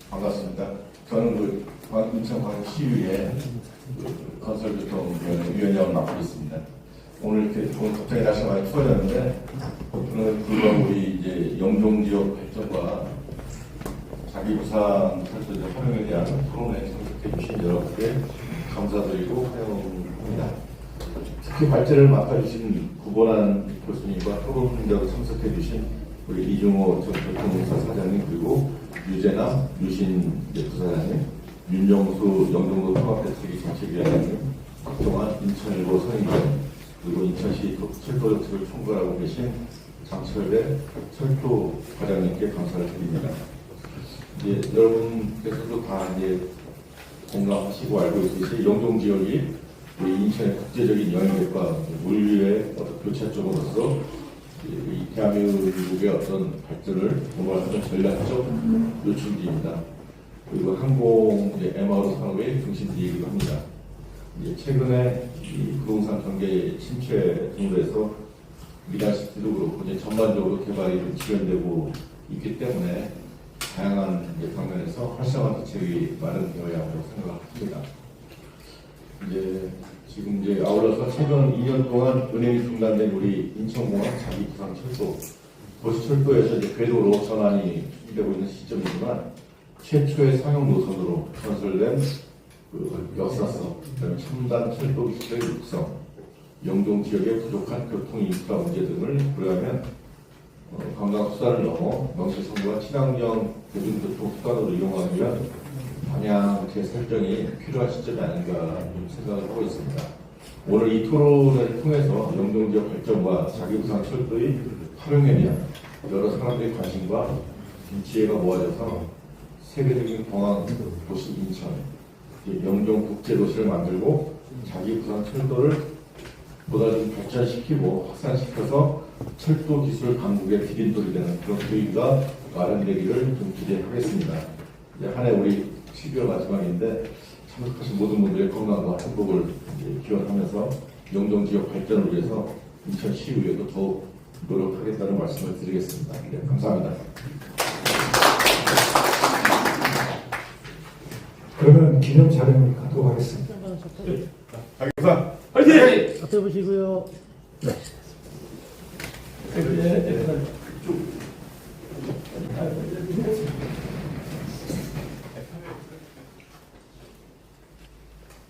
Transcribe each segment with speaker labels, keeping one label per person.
Speaker 1: 반갑습니다. 저는 인천광역시의회 건설교통위원장을 맡고 있습니다. 오늘 이렇게 갑자기 날씨가 많이 추워졌는데, 오늘 불과 우리 이제 영종지역 발전과 자기부상 철도 활용에 대한 토론에 참석해 주신 여러분께 감사드리고 환영합니다. 특히 발제를 맡아주신 구본환 교수님과 토론자로 참석해 주신 우리 이중호 전 교통공사 사장님, 그리고 유재남, 유신 부사장님, 윤정수 영종도 통합대책위 정책위원장님, 박종환 인천일보 선임위원, 그리고 인천시 철도정책을 총괄하고 계신 장철배 철도 과장님께 감사를 드립니다. 이제 여러분께서도 다 이제 공감하시고 알고 있듯이 영종 지역이 우리 인천의 국제적인 영향력과 물류의 어떤 교차점으로서 이 대한민국의 어떤 발전을 도모하는 전략적 요충지입니다. 그리고 항공 MRO 산업의 중심지이기도 합니다. 최근에 이 부동산 경기 침체 등으로 해서 미다시티도 그렇고 이제 전반적으로 개발이 진행되고 있기 때문에 다양한 방면에서 활성화 대책이 마련되어야 한다고 생각합니다. 지금 아울러서 최근 2년 동안 운행이 중단된 우리 인천공항 자기부상 철도, 도시철도에서 이제 궤도로 전환이 되고 있는 시점이지만 최초의 상용 노선으로 건설된 역사성, 첨단 철도 기술의 육성, 영동 지역의 부족한 교통 인프라 문제 등을 고려하면 관광 수단을 넘어 명실상부한 친환경 대중교통 수단으로 이용하기 위한 방향 재설정이 필요한 시점이 아닌가 생각을 하고 있습니다. 오늘 이 토론을 통해서 영동 지역 발전과 자기부상 철도의 활용에 대한 여러 사람들의 관심과 지혜가 모아져서 세계적인 공항 도시 인천, 영종 국제도시를 만들고 자기부상 철도를 보다 좀 발전시키고 확산시켜서 철도 기술 강국의 디딤돌이 되는 그런 계기가 마련되기를 좀 기대하겠습니다. 한 해 우리 12월 마지막인데 참석하신 모든 분들의 건강과 행복을 기원하면서 영종 지역 발전을 위해서 인천시의회도 더욱 노력하겠다는 말씀을 드리겠습니다. 감사합니다.
Speaker 2: 그러면 기념 촬영을 갖도록 하겠습니다.
Speaker 1: 자기부상
Speaker 3: 화이팅! 앞에 보시고요. 네.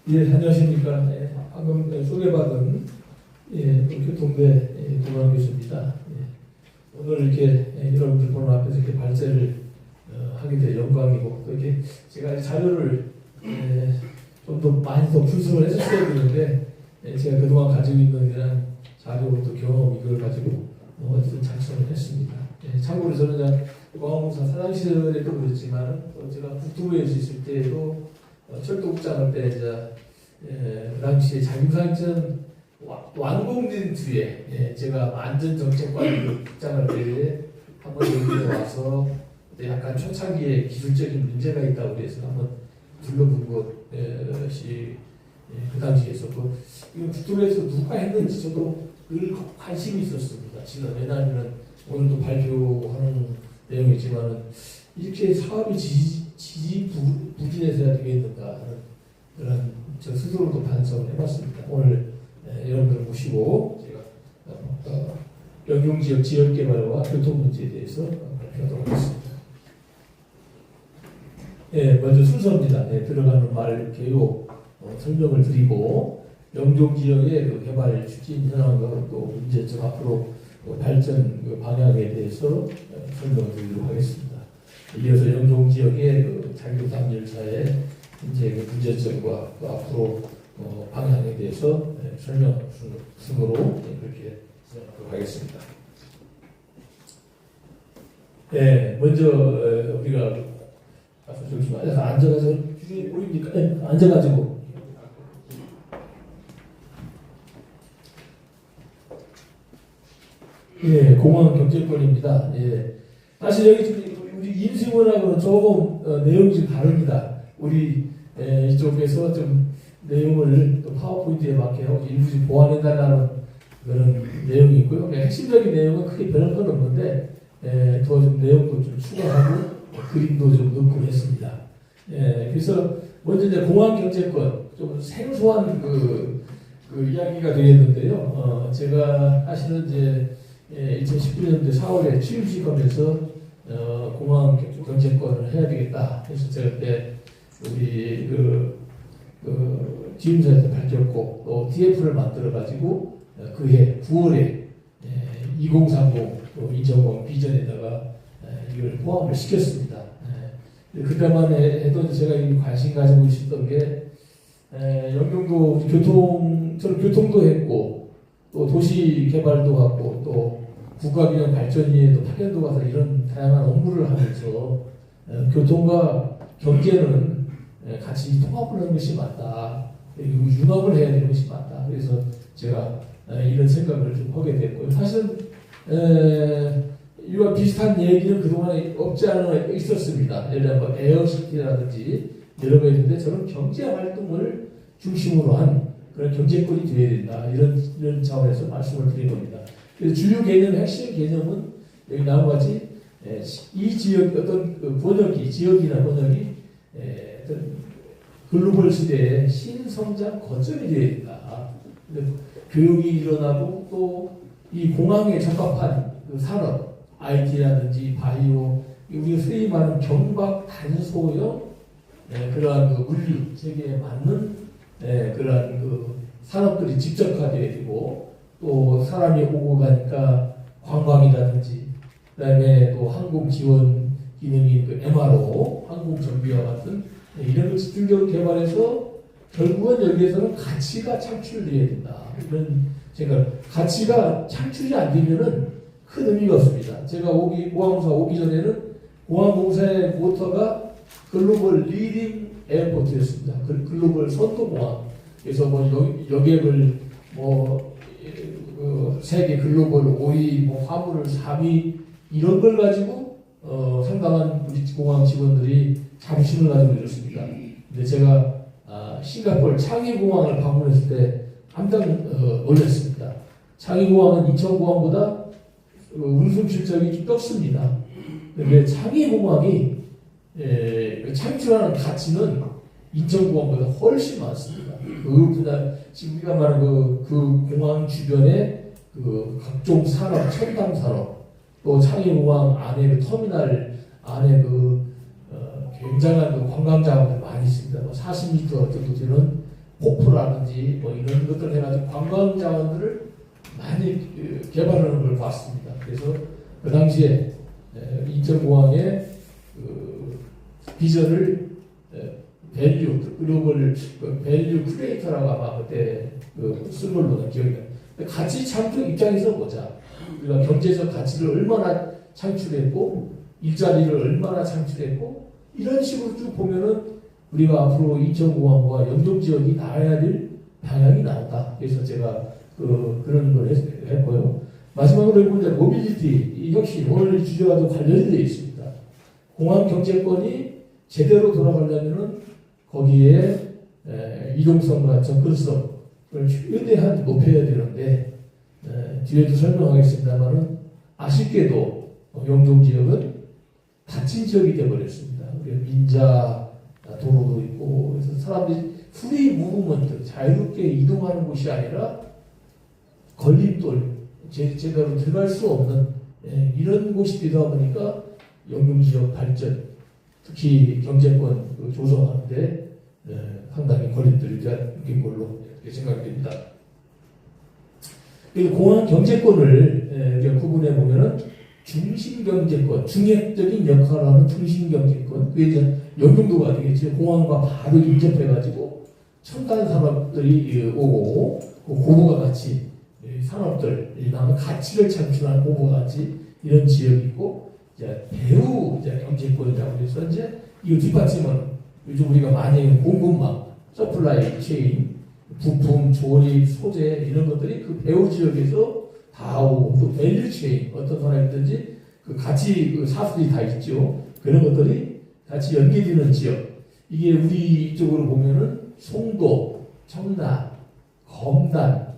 Speaker 2: 예, 안녕하십니까. 예, 방금 소개받은 교통대 도만 교수입니다. 예, 오늘 이렇게 여러분들 보는 앞에서 이렇게 발제를 하게 돼 영광이고, 또 이렇게 제가 자료를 좀 더 많이 더 분석을 해줬어야 되는데, 제가 그동안 가지고 있는 이런 자료 또 경험 이걸 가지고 어쨌든 작성을 했습니다. 참고로 저는 공항공사 사장 시절에도 그랬지만 제가 국토부에서 있을 때도 철도국장할 때 그 당시에 자기부상전 완공된 뒤에 제가 안전정책관리 국장할 때에 한번 여기에 와서 약간 초창기에 기술적인 문제가 있다고 해서 한번 둘러본 것이 그 당시에 있었고, 이거 국토부에서 누가 했는지 저도 늘 관심이 있었습니다. 지금 왜냐하면 오늘도 발표하는 내용이지만 이렇게 사업이 지지부진해서야 되겠는가 하는 그런 저 스스로도 반성을 해봤습니다. 오늘 여러분들 모시고 제가 영종지역 지역개발과 교통 문제에 대해서 발표하도록 하겠습니다. 먼저 순서입니다. 들어가는 말 개요 설명을 드리고 영종지역의 그 개발 추진 현황과 또 문제점 앞으로 발전 방향에 대해서 설명을 드리도록 하겠습니다. 이어서 영종지역의 자기부상 열차의 이제 문제점과 또 앞으로 방향에 대해서 설명 순으로 그렇게 진행하도록 하겠습니다. 먼저 우리가 좀 앉아가지고 보입니까? 앉아가지고. 공항 경제권입니다. 사실 여기 우리 임승원하고는 조금 내용이 좀 다릅니다. 우리 이쪽에서 좀 내용을 또 파워포인트에 맞게 하고 일부 좀 보완해달라는 그런 내용이 있고요. 핵심적인 내용은 크게 변할 건 없는데 더 좀 내용도 좀 추가하고 그림도 좀 넣고 했습니다. 그래서 먼저 이제 공항 경제권 좀 생소한 그 이야기가 되겠는데요. 제가 사실은 이제 2019년도 4월에 취임식하면서 공항 경제권을 해야 되겠다 해서 제가 그때 우리 지임사에서 밝혔고 또 DF를 만들어 가지고 그해 9월에 2030 인천공항 비전에다가 이걸 포함을 시켰습니다. 그때만 해도 제가 관심 가지고 있었던 게 영종도 저는 교통도 했고 또 도시 개발도 하고 또 국가균형 발전위에도 파견도 가서 이런 다양한 업무를 하면서 교통과 경제는 같이 통합을 하는 것이 맞다. 그리고 융합을 해야 되는 것이 맞다. 그래서 제가 이런 생각을 좀 하게 됐고요. 사실은 이와 비슷한 얘기는 그동안에 없지 않아 있었습니다. 예를 들어 에어시티라든지 여러 가지 있는데 저는 경제 활동을 중심으로 한 그런 경제권이 되어야 된다. 이런 차원에서 말씀을 드린 겁니다. 그래서 주요 개념, 핵심 개념은 여기 나온 같이 이 지역 어떤 번역이 지역이나 번역이 어떤 글로벌 시대의 신성장 거점이 되어야 된다. 교육이 일어나고 또 이 공항에 적합한 그 산업, IT라든지 바이오, 우리가 소위 말하는 경박 단소형 그러한 그 물류 세계에 맞는 그러한 그 산업들이 집적화되어야 되고 또 사람이 오고 가니까 관광이라든지 그다음에 또 항공 지원 기능인 그 MRO, 항공 정비와 같은 이런 걸 집중적으로 개발해서 결국은 여기에서는 가치가 창출돼야 된다. 이런 생각. 가치가 창출이 안 되면은 큰 의미가 없습니다. 제가 공항공사 오기 전에는 공항공사의 모터가 글로벌 리딩 에어포트였습니다. 글로벌 선도공항. 그래서 뭐 여객을 세계 글로벌 5위, 화물을 3위 이런 걸 가지고 상당한 우리 공항 직원들이 자부심을 가지고 있었습니다. 근데 제가 싱가포르 창의공항을 방문했을 때 깜짝 놀랐습니다. 창의공항은 인천공항보다 운송 실적이 좀 적습니다. 그런데 창의공항이 창출하는 가치는 인천공항보다 훨씬 많습니다. 지금 우리가 말하는 그 공항 주변에 그 각종 산업, 첨단 산업, 또 창의공항 안에 그 터미널 안에 굉장한 관광 자원들 많이 있습니다. 40m 정도 되는 폭포라든지 이런 것들 해가지고 관광 자원들을 많이 개발하는 걸 봤습니다. 그래서 그 당시에 인천공항의 비전을 밸류 글로벌 밸류 크리에이터라고 아마 그때 쓴 걸로 기억이 나요. 가치 창출 입장에서 보자. 우리가 경제적 가치를 얼마나 창출했고 일자리를 얼마나 창출했고 이런 식으로 쭉 보면은 우리가 앞으로 인천공항과 영종 지역이 나아야 될 방향이 나온다. 그래서 제가 그런 걸 했고요. 마지막으로 이제 모빌리티 이 혁신 오늘 주제와도 관련이 되어 있습니다. 공항 경제권이 제대로 돌아가려면은 거기에 이동성과 접근성을 최대한 높여야 되는데 뒤에도 설명하겠습니다만은 아쉽게도 영종 지역은 닫힌 지역이 되어버렸습니다. 민자 도로도 있고 그래서 사람들이 프리 무브먼트 자유롭게 이동하는 곳이 아니라 걸림돌 제대로 들어갈 수 없는 이런 곳이 되다 보니까 영종 지역 발전 특히 경제권 조성하는데 상당히 걸림돌이 된 걸로 생각됩니다. 공항 경제권을 우리가 구분해 보면은 중심 경제권, 중립적인 역할을 하는 중심 경제권, 그게 이제 영종도가 되겠죠. 공항과 바로 인접해가지고 첨단 산업들이 오고 고부가 가치 산업들, 이다음에 가치를 창출하는 고부가 가치 이런 지역이 있고 배후 경제권이라고 해서 이제 이거 뒷받침은 요즘 우리가 많이 공급망, 서플라이 체인, 부품, 조립, 소재 이런 것들이 그 배후 지역에서 다 오고 또 밸류 체인 어떤 사람이든지 그 같이 사수들이 다 있죠. 그런 것들이 같이 연계되는 지역. 이게 우리 쪽으로 보면은 송도, 청라, 검단,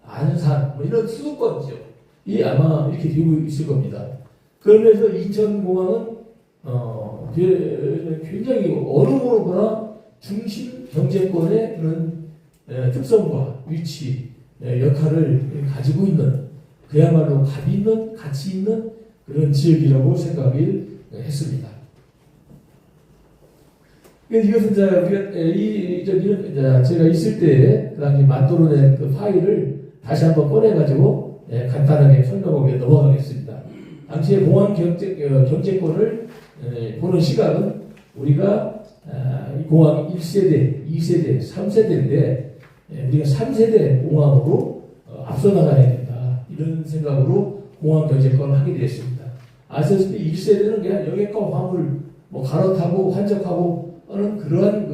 Speaker 2: 안산 이런 수도권 지역이 아마 이렇게 되고 있을 겁니다. 그러면서 인천공항은 굉장히 어느 거로 보나 중심 경제권의 그런 특성과 위치, 역할을 가지고 있는 그야말로 값 있는, 가치 있는 그런 지역이라고 생각을 했습니다. 이것은 제가 있을 때 그 당시 만들어낸 그 파일을 다시 한번 꺼내가지고 간단하게 설명하고 넘어가겠습니다. 당시에 공항 경제권을 보는 시각은 우리가 공항 1세대, 2세대, 3세대인데 우리가 3세대 공항으로 앞서 나가야 된다. 이런 생각으로 공항 경제권을 하게 되었습니다. 아시다시피 1세대는 그냥 여객과 화물 갈아타고 환적하고 하는 그러한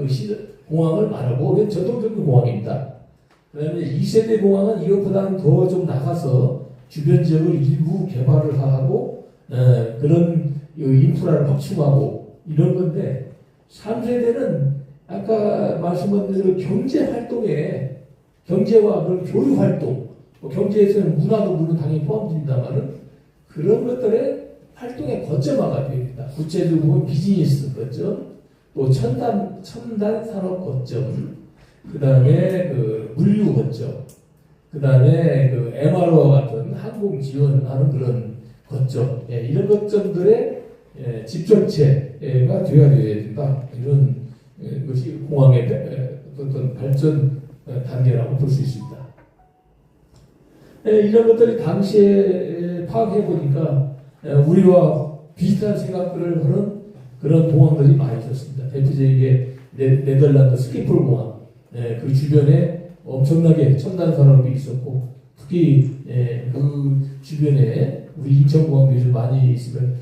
Speaker 2: 공항을 말하고 그게 전통적인 공항입니다. 그 다음에 2세대 공항은 이것보다는 더 좀 나가서 주변 지역을 일부 개발을 하고 그런 인프라를 확충하고 이런 건데 3세대는 아까 말씀한 대로 경제 활동에 경제와 그런 교류 활동 경제에서는 문화도 물론 당연히 포함됩니다만은 그런 것들의 활동의 거점화가 되어 있다. 구체적으로 보면 비즈니스 거점, 또 첨단 산업 거점, 그 다음에 그 물류 거점, 그 다음에 그 MRO와 같은 항공 지원하는 그런 거점, 이런 거점들의 집적체가 되어야 된다. 이런 것이 공항의 어떤 발전 단계라고 볼 수 있습니다. 이런 것들이 당시에 파악해 보니까 우리와 비슷한 생각들을 하는 그런 공항들이 많이 있었습니다. 대표적인 네덜란드 스키폴 공항, 그 주변에 엄청나게 첨단 산업이 있었고, 특히 그 주변에 우리 인천공항도 요즘 많이 있으면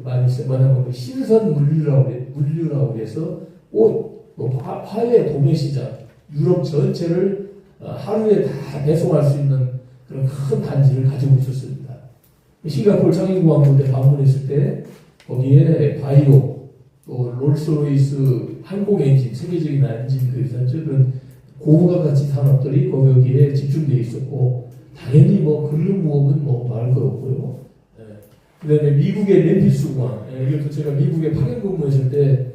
Speaker 2: 많이 쓰면 신선 물류라고 해서 옷, 화훼 도매 시장, 유럽 전체를 하루에 다 배송할 수 있는 그런 큰 단지를 가지고 있었습니다. 싱가포르 창의공항 때 방문했을 때 거기에 바이오, 또 롤스로이스 항공 엔진, 세계적인 엔진들이 있었죠. 그런 고부가 가치 산업들이 거기에 집중되어 있었고, 당연히 근로무역은 말할 거 없고요. 그 다음에 미국의 멤피스 공항, 이것도 제가 미국에 파견 근무했을 때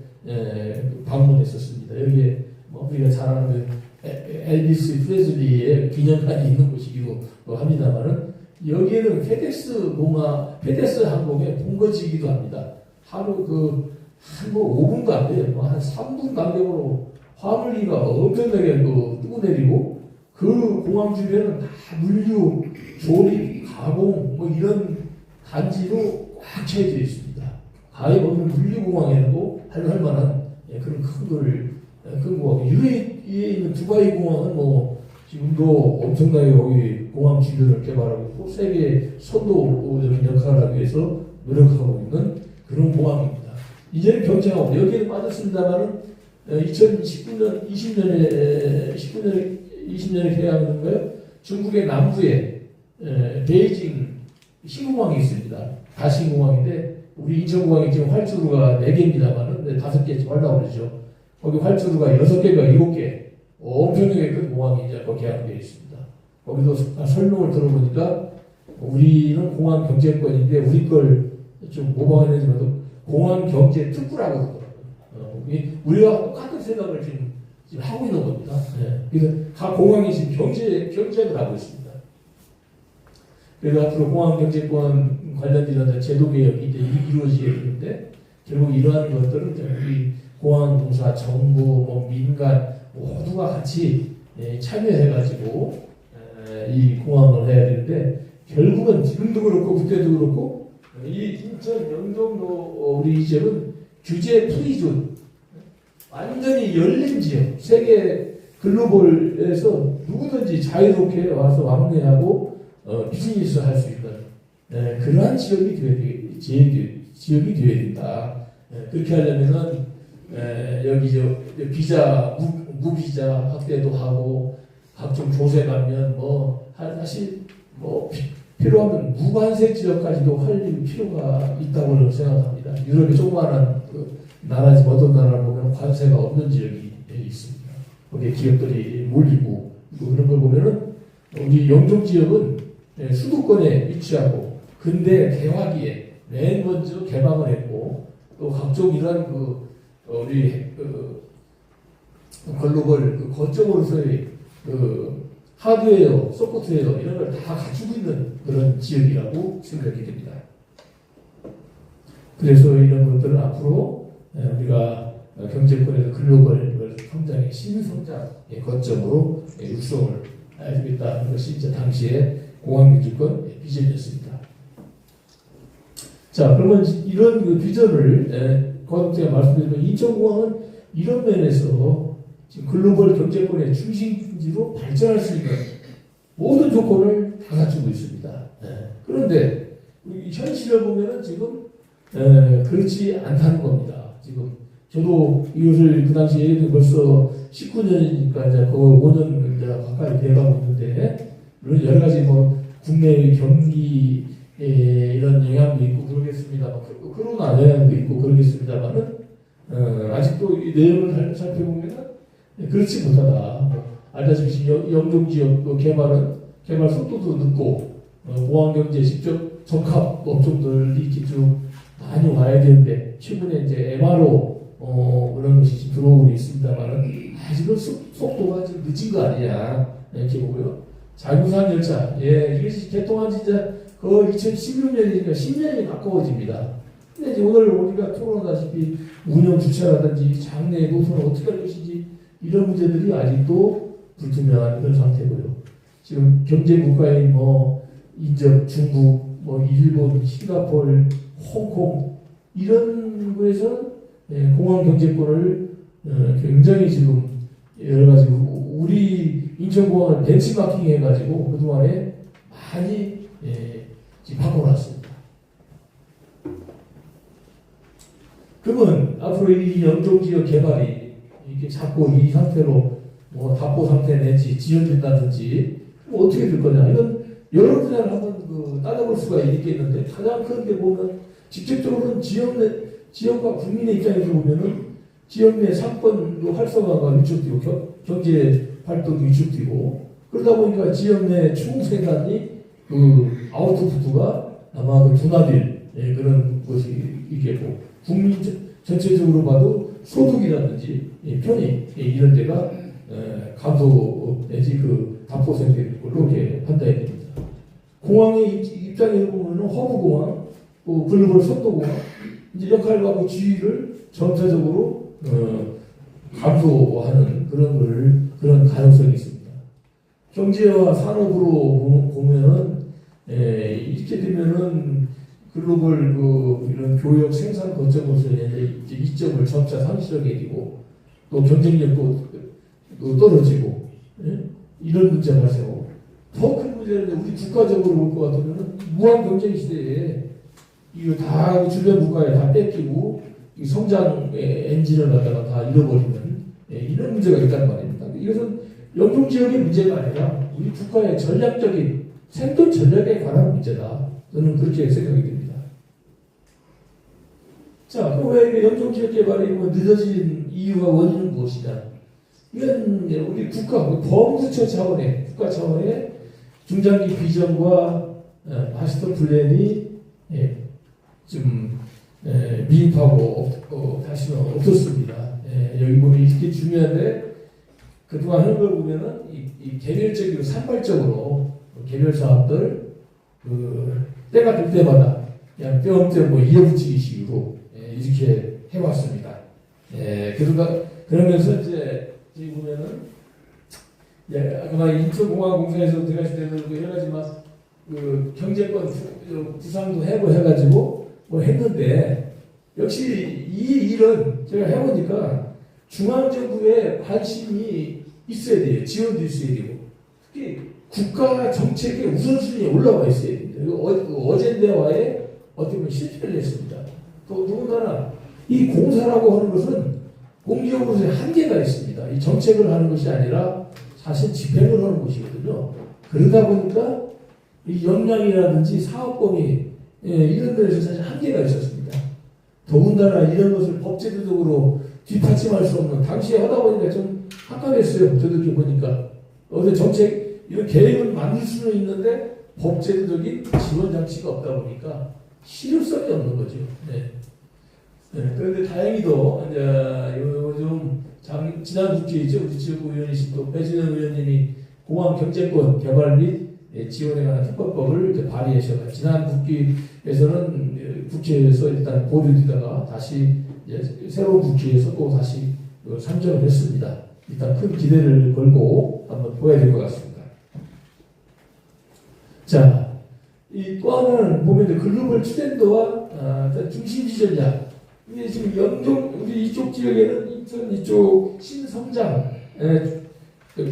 Speaker 2: 방문했었습니다. 여기에 우리가 잘 아는 엘비스 프레슬리의 기념관이 있는 곳이기도 합니다만은 여기에는 페덱스 항공의 본거지이기도 합니다. 하루 5분도 안 돼요. 한 3분 간격으로 화물기가 엄청나게 뜨고내리고 그 공항 주변은 다 물류, 조립, 가공 이런 단지로 꽉 채워져 있습니다. 가에 보면 물류공항에도 할 만한 그런 큰 공항. UAE에 있는 두바이 공항은 지금도 엄청나게 거기 공항 주변을 개발하고 세계 선도적인 역할을 하기 위해서 노력하고 있는 그런 공항입니다. 이제는 경쟁하고 여기에는 빠졌습니다만은 2019년 20년에 개항한 거예요. 중국의 남부에 베이징 신공항이 있습니다. 다신공항인데 우리 인천공항이 지금 활주로가 4개입니다만은 5개 하려고 그러죠. 거기 활주로가 6개가 7개 엄청나게 큰 공항이 이제 거기 개항되어 있습니다. 거기도 설명을 들어보니까 우리는 공항 경제권인데 우리 걸 좀 모방해내지만 공항 경제 특구라고 그러더라고요. 우리와 똑같은 생각을 지금 하고 있는 겁니다. 그래서 각 공항이 지금 경쟁을 하고 있습니다. 그래서 앞으로 공항 경제권 관련된 제도 개혁이 이제 이루어지게 되는데 결국 이러한 것들은 우리 공항공사, 정부, 민간 모두가 같이 참여해가지고 이 공항을 해야 되는데 결국은 지금도 그렇고 그때도 그렇고 이 인천 영종도 우리 이 지역은 규제 프리존 완전히 열린 지역 세계 글로벌에서 누구든지 자유롭게 와서 왕래하고 비즈니스 할 수 있는 그러한 지역이 되어야 된다. 그렇게 하려면은 여기 비자 무비자 확대도 하고 각종 조세 감면 사실 필요하면 무관세 지역까지도 할 필요가 있다고 생각합니다. 유럽의 조그마한 나라지 어떤 나라를 보면 관세가 없는 지역이 있습니다. 거기에 기업들이 몰리고 그런 걸 보면은 우리 영종 지역은 수도권에 위치하고 근대 개화기에 맨 먼저 개방을 했고 또 각종 이러한 우리 글로벌 거점으로서의 하드웨어, 소프트웨어 이런 걸 다 갖추고 있는 그런 지역이라고 생각이 됩니다. 그래서 이런 것들은 앞으로 우리가 경제권에서 글로벌 성장의 신성장의 거점으로 육성을 해야 되겠다는 것이 이제 당시에 공항경제권 비전이었습니다. 자, 그러면 이런 그 비전을 거듭 제가 말씀드리면 인천공항은 이런 면에서 지금 글로벌 경제권의 중심지로 발전할 수 있는 모든 조건을 다 갖추고 있습니다. 그런데 우리 현실을 보면은 지금 그렇지 않다는 겁니다. 지금 저도 이것을 그 당시에 벌써 19년이니까 이제 그 5년 이제 가까이 돼가고 있는데 물론 여러 가지 뭐 국내의 경기 이런 영향도 있고 그러겠습니다. 코로나 영향도 있고 그러겠습니다만은 아직도 이 내용을 살펴보면 그렇지 못하다. 알다시피 영동 지역 개발 속도도 늦고 공항경제 직접 적합 업종들이 이렇게 좀 많이 와야 되는데 최근에 이제 MRO 그런 것이 지금 들어오고 있습니다만은 아직은 속도가 좀 늦은 거 아니냐 이렇게 보고요. 자유산 열차 이것이 개통한 지 이제 거의 2016년이니까 10년이 가까워집니다. 근데 이제 오늘 우리가 토론하다시피 운영 주체라든지 장내 노선을 어떻게 할 것인지 이런 문제들이 아직도 불투명한 그런 상태고요. 지금 경제 국가인 뭐 인접 중국, 뭐 일본, 싱가포르, 홍콩 이런 거에서 공항 경제권을 굉장히 지금 여러 가지 우리 인천공항을 벤치마킹 해가지고 그동안에 많이 지금 바꿔놨습니다. 그러면 앞으로 이 영동 지역 개발이 이렇게 자꾸 이 상태로 뭐 답보 상태 내지 지연된다든지 어떻게 될 거냐 이건 여러 분야를 한번 따져볼 수가 있겠는데 가장 큰 게 보면 직접적으로는 지역과 국민의 입장에서 보면은 지역 내 상권 활성화가 위축되고 경제 활동이 위축되고 그러다 보니까 지역 내 총생산이 아웃풋가 아마 둔화될 그런 것이 있겠고 국민 전체적으로 봐도 소득이라든지 편의 이런 데가 감소 내지 답보생될 걸로 이렇게 판단이 됩니다. 공항의 입장에서 보면 허브공항, 글로벌 선도공항 이제 역할과 지위를 전체적으로 감소하는 그런 가능성이 있습니다. 경제와 산업으로 보면은 이렇게 되면은 글로벌 이런 교역 생산 거점으로서의 이점을 점차 상실하게 되고 또 경쟁력도 떨어지고 이런 문제가 발생하고 더 큰 문제는 우리 국가적으로 볼 것 같으면 무한 경쟁 시대에 이거 다 주변 국가에 다 뺏기고 이 성장의 엔진을 갖다가 다 잃어버리는 이런 문제가 있다는 말입니다. 이것은 영동 지역의 문제가 아니라 우리 국가의 전략적인 생존 전략에 관한 문제다. 저는 그렇게 생각이 됩니다. 자, 그럼 왜 영동 지역 개발이 늦어진 이유와 원인은 무엇이냐? 이건 우리 범부처 차원의 국가 차원의 중장기 비전과 마스터 플랜이 좀 미흡하고 다시는 없었습니다. 여기 보면 이렇게 중요한데 그동안 하는 걸 보면은 이 개별적이고 산발적으로 개별 사업들 때가 될 때마다 그냥 뼈엄뼈 이어붙이기 식으로 이렇게 해왔습니다. 그러면서 이제 여기 보면은 아마 인천공항공사에서 들어가실 때는 여러 가지 경제권 부상도 해가지고 했는데 역시 이 일은 제가 해보니까 중앙정부의 관심이 있어야 돼요. 지원도 있어야 되고 특히 국가 정책의 우선순위에 올라와 있어야 됩니다. 어젠다와의 어떻게 보면 실패를 했습니다. 또 누군가나 이 공사라고 하는 것은 공기업으로서의 한계가 있습니다. 이 정책을 하는 것이 아니라 사실 집행을 하는 것이거든요. 그러다 보니까 이 역량이라든지 사업범위 이런 데에서 사실 한계가 있었습니다. 더군다나 이런 것을 법제도적으로 뒷받침할 수 없는 당시에 하다 보니까 좀 깜깜했어요. 저도 이렇게 보니까 어떤 정책 이런 계획을 만들 수는 있는데 법제도적인 지원 장치가 없다 보니까 실효성이 없는 거죠. 그런데 다행히도 이제 요즘 지난 국회이죠. 우리 지역구 의원이신 또 배진영 의원님이 공항 경제권 개발 및 지원에 관한 특별법을 이제 발의하셔서 지난 국회에서는 국회에서 일단 보류되다가 다시 이제 새로운 국회에서 또 다시 상정을 했습니다. 일단 큰 기대를 걸고 한번 보아야 될 것 같습니다. 자, 이 또 하나는 보면 글로벌 트렌드와 중심지 전략. 이게 지금 영종 우리 이쪽 지역에는 인천 이쪽 신성장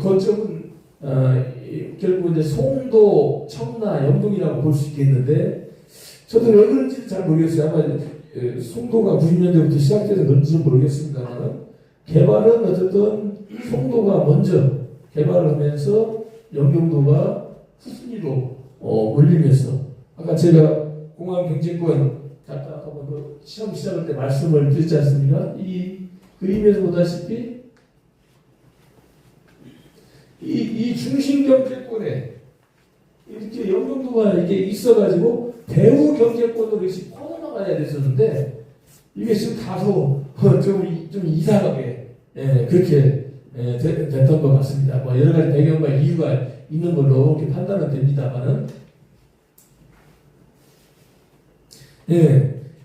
Speaker 2: 거점은 결국 이제 송도, 청라, 영동이라고 볼 수 있겠는데 저도 왜 그런지 잘 모르겠어요. 아마 송도가 90년대부터 시작돼서 그런지는 모르겠습니다만 개발은 어쨌든 송도가 먼저 개발을 하면서 영종도가 후순위로 올리면서 아까 제가 공항 경제권 아까 그 시험 시작할 때 말씀을 드렸지 않습니까? 이 그림에서 보다시피 이 중심 경제권에 이렇게 영종도가 이게 있어가지고 배후 경제권으로 이렇게 퍼져나가야 됐었는데 이게 지금 다소 좀 이상하게 그렇게 됐던 것 같습니다. 뭐 여러 가지 배경과 이유가 있는 걸로 이렇게 판단은 됩니다만은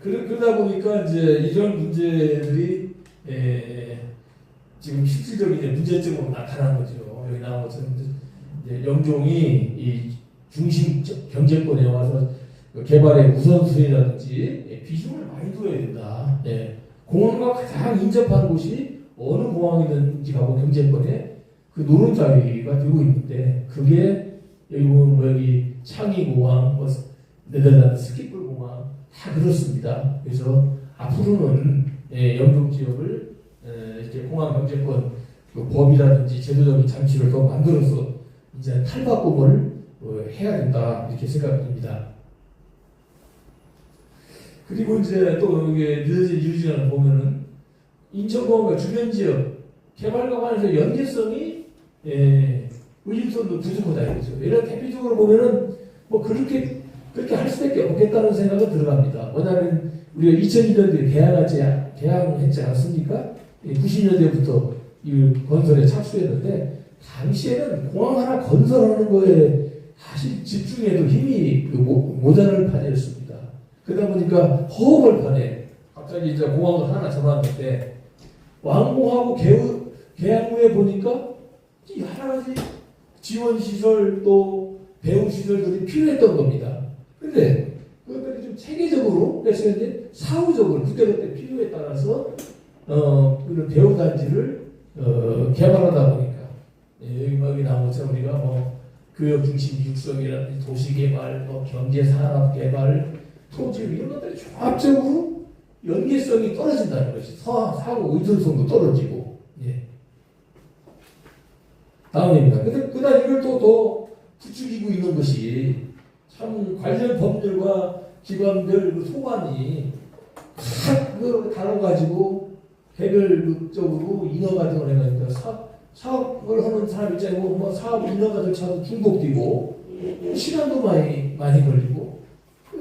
Speaker 2: 그러다 보니까 이제 이런 문제들이 지금 실질적인 문제점으로 나타난 거죠. 여기 나온 것처럼 이제 영종이 이 중심 경제권에 와서 개발의 우선순위라든지 비중을 많이 둬야 된다. 공항과 가장 인접한 곳이 어느 공항이든지 가고 경제권에 그 노른자리가 되고 있는데 그게 여기 보면 여기 창의공항, 네덜란드 스키폴 공항 다 그렇습니다. 그래서 앞으로는 영종 지역을 이렇게 공항 경제권 그 법이라든지 제도적인 장치를 더 만들어서 이제 탈바꿈을 해야 된다 이렇게 생각됩니다. 그리고 이제 또 이게 늦어진 유진을 보면은 인천공항과 주변 지역 개발과 관해서 연계성이 의심선도 부족하다 이거죠. 이런 대표적으로 보면은 뭐 그렇게 할 수밖에 없겠다는 생각은 들어갑니다. 왜냐하면 우리가 2002년도에 개항했지 않았습니까? 90년대부터 이 건설에 착수했는데 당시에는 공항 하나 건설하는 거에 사실 집중해도 힘이 모자랄 판이었습니다. 그러다 보니까 허허벌 판에 갑자기 이제 공항을 하나 정하는데 완공하고 개항 후에 보니까 여러 가지 지원 시설 또 배후 시설들이 필요했던 겁니다. 근데 그것들이 좀 체계적으로 그래서 이제 사후적으로 그때그때 필요에 따라서 그런 배후 단지를 개발하다 보니까 여기 나온 것처럼 우리가 뭐 교역 중심 육성이라든지 도시 개발, 뭐 경제 산업 개발, 토지 이런 것들이 종합적으로 연계성이 떨어진다는 것이 사고 의존성도 떨어지고 다음입니다. 근데 그다음 이걸 또 더 부추기고 있는 것이 참 관련 법률과 기관들 그 소관이 다 다뤄가지고 개별적으로 인허가 등을 해가니까 사업을 하는 사람 입장이고 뭐 사업 인허가 절차도 중복되고 시간도 많이 걸리고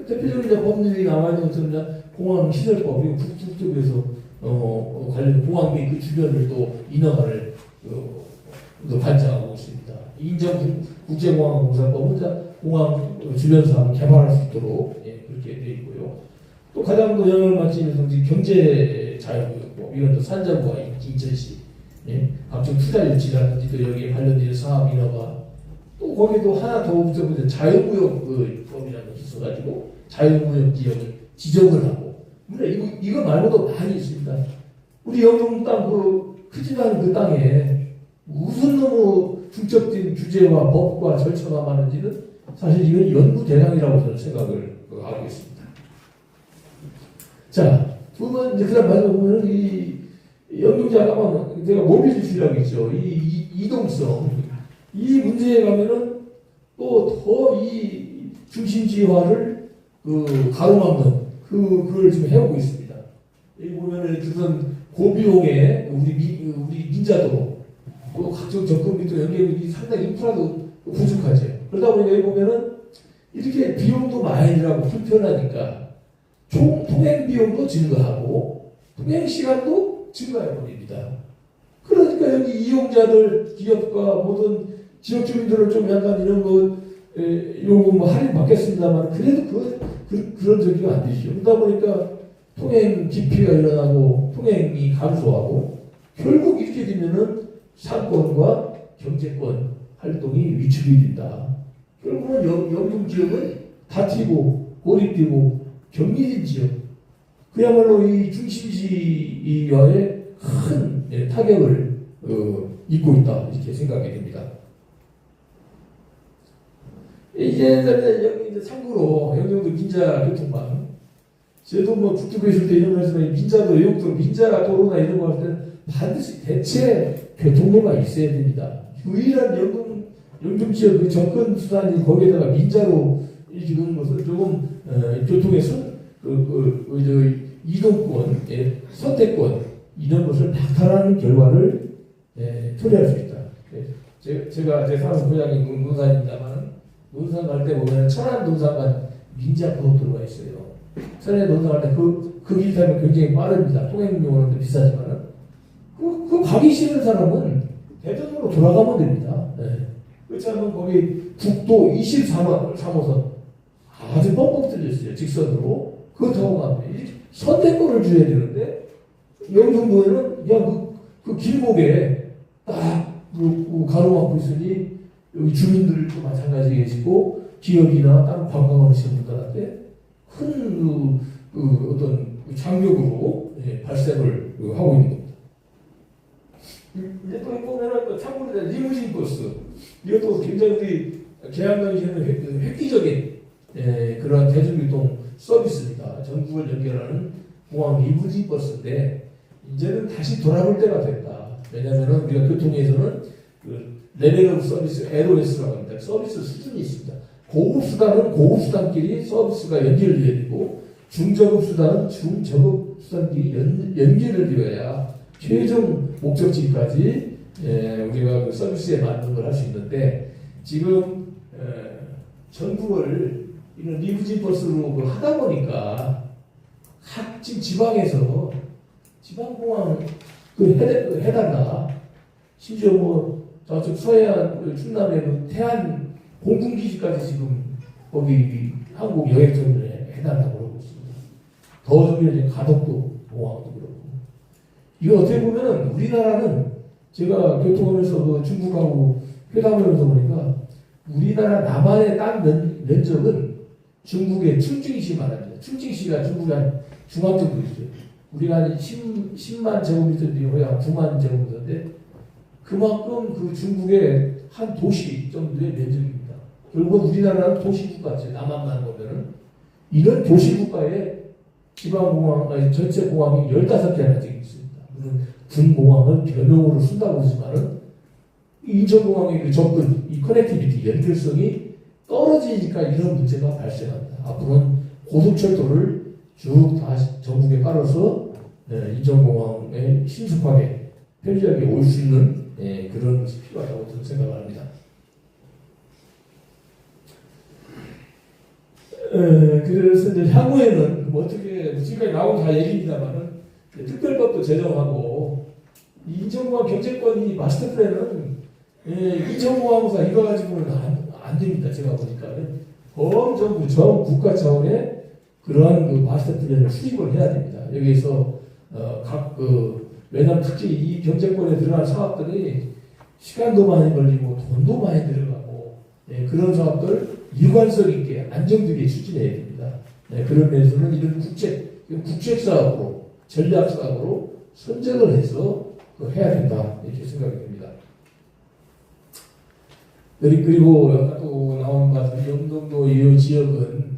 Speaker 2: 대표적인 이제 법률이 나와 있는 것처럼 공항 시설법이 국토부에서 관련 공항 및 그 주변을 또 인허가를 관장하고 있습니다. 인정 국제공항공사법은 공항 주변 사업을 개발할 수 있도록 그렇게 되어 있고요. 또 가장 더 영향을 받지 있는 경제 자유구역법 이런 또 산자부와 인천시 각종 투자 유치라든지 또 여기에 관련된 사업 인허가 또 거기도 하나 더 붙여보면 자유구역 법이라는 게 있어가지고 자유구역 지역을 지정을 하고 물론 이거 말고도 많이 있습니다. 우리 영종 땅 크지도 않은 그 땅에 무슨 너무 중첩된 규제와 법과 절차가 많은지는 사실 이건 연구 대상이라고 저는 생각을 하고 있습니다. 자, 보면 이제 그다음 마지막에 보면 이 영종자가 내가 모빌리티라고 있죠. 이 이동성 이 문제에 가면은 또 더 이 중심지화를 가로막는 그걸 지금 해오고 있습니다. 여기 보면은 그런 고비용의 우리 민자도로 또 각종 접근이 또 연결이 상당히 인프라도 부족하죠. 그러다 보니까 여기 보면은 이렇게 비용도 많이 들어가고 불편하니까 통행 비용도 증가하고 통행 시간도 증가해 버립니다. 그러니까 여기 이용자들, 기업과 모든 지역 주민들은 좀 약간 이런 거 요거 뭐 할인 받겠습니다만 그래도 그런 저기가 안 되죠. 그러다 보니까 통행 기피가 일어나고 통행이 감소하고 결국 이렇게 되면은 상권과 경제권 활동이 위축이 된다. 결국은 영동 지역은 다튀고 고립되고 격리된 지역, 그야말로 이 중심지와의 큰 타격을 입고 있다 이렇게 생각이 됩니다. 이제 참고로 영종도 민자 교통망, 저도 뭐 북두부에 있을 때 이런 말씀을 민자도 외국도 민자 도로나 이런 거 할 때는 반드시 대체 교통로가 있어야 됩니다. 유일한 영동 지역 그 접근 수단이 거기에다가 민자로 이렇게 놓는 것은 조금 교통의 이동권, 선택권 이런 것을 박탈하는 결과를 초래할 수 있다. 제가 제 사는 고향이 논산입니다만 논산 갈 때 보면 천안 논산간 민자 고속도로가 있어요. 천안에 논산 갈 때 그 길 타면 굉장히 빠릅니다. 통행료는 비싸지만은 그 가기 싫은 사람은 대전으로 돌아가면 됩니다. 그렇지 않으면 거기 국도 23호선 아주 뻥뻥 뚫렸어요. 직선으로. 그거 타고 가면 선택권을 줘야 되는데 영종도에는 그냥 그 길목에 딱 가로막고 있으니 여기 주민들도 마찬가지 계시고 기업이나 다른 관광하시는 분들한테 큰 어떤 장벽으로 발생을 하고 있는 겁니다. 이제 또 보면은 참고로 리무진 버스 이것도 굉장히 우리 계양강시에는 획기적인 그러한 대중교통 서비스입니다. 전국을 연결하는 공항 리무진 버스인데 이제는 다시 돌아볼 때가 됐다. 왜냐하면 우리가 교통에서는 그 레벨 오브 서비스 LOS라고 합니다. 서비스 수준이 있습니다. 고급 수단은 고급 수단끼리 서비스가 연결되어야 되고 중저급 수단은 중저급 수단끼리 연결되어야 최종 목적지까지 우리가 그 서비스에 맞는 걸 할 수 있는데 지금 전국을 이런 리무진 버스로 하다 보니까 각 지방에서 지방공항 해달라 심지어 뭐 저쪽 서해안 충남에 태안 공군기지까지 지금 거기 한국 여객터미널에 해달라고 그러고 있습니다. 더 저기 가덕도 공항도 그렇고 이거 어떻게 보면 우리나라는 제가 교통하면서 그 중국하고 회담하면서 보니까 우리나라 남한의 땅 면적은 중국의 충칭시 말합니다. 충칭시가 중국의 한 중앙 정도 있어요. 우리가 한 10만 제곱미터인데 거의 한 9만 제곱미터인데 그만큼 그 중국의 한 도시 정도의 면적입니다. 결국 우리나라는 도시국가죠. 남한만 보면은 이런 도시국가에 지방공항, 아니 전체 공항이 15개나 지금 있습니다. 물론 군공항을 변형으로 쓴다고 하지만은 인천공항의 그 접근, 이 커넥티비티, 연결성이 떨어지니까 이런 문제가 발생합니다. 앞으로는 고속철도를 쭉 다 전국에 깔아서 인천공항에 신속하게 편리하게 올 수 있는 그런 것이 필요하다고 저는 생각을 합니다. 그래서 이제 향후에는 뭐 어떻게 지금까지 나온 다 얘기입니다만은 특별법도 제정하고 인천공항 경제권이 마스터 플랜은 인천공항사 이거 가지고는 안 됩니다. 제가 보니까 범정부 전 국가 차원의 그러한 그 마스터 플랜을 수립을 해야 됩니다. 여기에서 왜냐하면 특히 이 경제권에 들어간 사업들이 시간도 많이 걸리고 돈도 많이 들어가고 그런 사업들 일관성 있게 안정되게 추진해야 됩니다. 그런 면에서는 이런 국책 사업으로 전략 사업으로 선정을 해서 해야 된다 이렇게 생각이 됩니다. 그리고 아까 또 나온 것 같은 영동도 이 지역은